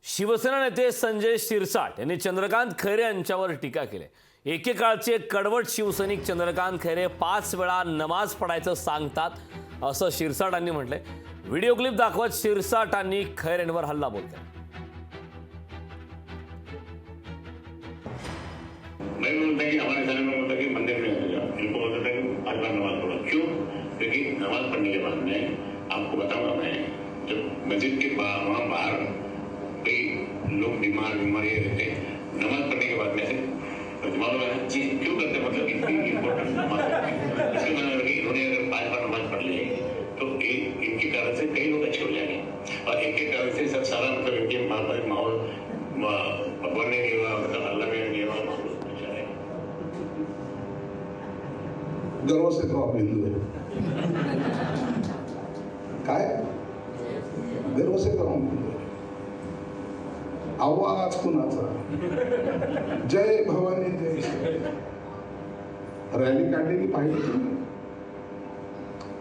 शिवसेना नेते संजय शिरसाट यांनी चंद्रकांत खैरे यांच्यावर टीका केली। एकेकाळचे कडवट शिवसैनिक चंद्रकांत खैरे 5 वेळा नमाज पढायचं सांगतात असं शिरसाटांनी म्हटलंय। व्हिडिओ क्लिप दाखवत शिरसाटांनी खैरेंवर हल्लाबोल केला। मैं बोलता कि हमारे सारे में बोलता कि मंदिर में हो जाओ, इनको बोलता था कि 5 बार नमाज पढ़ो। क्यों? क्योंकि नमाज पढ़ने के बाद में आपको बताऊंगा, मैं जब मस्जिद के वहाँ बाहर कई लोग बीमार ये रहते, नमाज पढ़ने के बाद में से मालूम है जी क्यों करते, मतलब इतनी इम्पोर्टेंट नमाज इसके मैंने लगी इन्होंने अगर 5 बार नमाज पढ़ ली तो इनके कारण से कई लोग अच्छे हो जाएंगे और एक के कारण से सब सारा मतलब इनके माहौल भगवान ने दिया, मतलब अल्लाह ने दिया माहौल अच्छा है। गर्व से तो आप हिंदू है काय गर्व से तो हम हिंदू है। आवाज कुणाचा? जय भवानी जय श्री। रॅली काढलेली पाहिजे तुम्ही,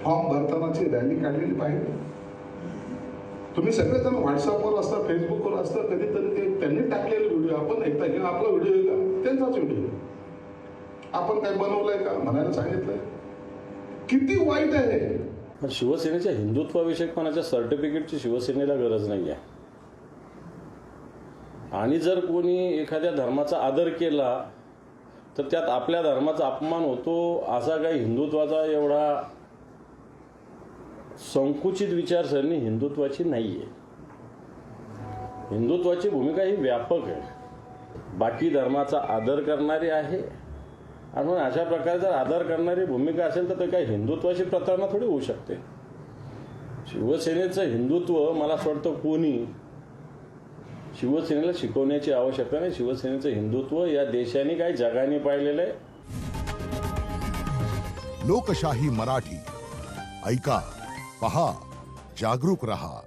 फॉर्म भरतानाची रॅली काढलेली पाहिजे तुम्ही। सगळेजण व्हॉट्सअपवर असता, फेसबुकवर असता, कधीतरी ते त्यांनी टाकलेले व्हिडिओ आपण ऐकता की आपला व्हिडिओ आहे का? त्यांचाच व्हिडिओ आपण काय बनवलंय का म्हणायला सांगितलंय? किती वाईट आहे। शिवसेनेच्या हिंदुत्वाविषयी कोणाच्या सर्टिफिकेटची शिवसेनेला गरज नाही आहे। आणि जर कोणी एखाद्या धर्माचा आदर केला तर त्यात आपल्या धर्माचा अपमान होतो, असा काही हिंदुत्वाचा एवढा संकुचित विचारसरणी हिंदुत्वाची नाही आहे। हिंदुत्वाची भूमिका ही व्यापक आहे, बाकी धर्माचा आदर करणारी आहे। आणि अशा प्रकारे जर आदर करणारी भूमिका असेल तर ते काही हिंदुत्वाची प्रतारणा थोडी होऊ शकते। शिवसेनेचं हिंदुत्व मला असं वाटतं कोणी शिवसेनेला शिकवण्याची आवश्यकता नाही। शिवसेनेचं हिंदुत्व या देशाने काही जगाने पाहिलेलं आहे। लोकशाही मराठी ऐका, पहा, जागरूक रहा।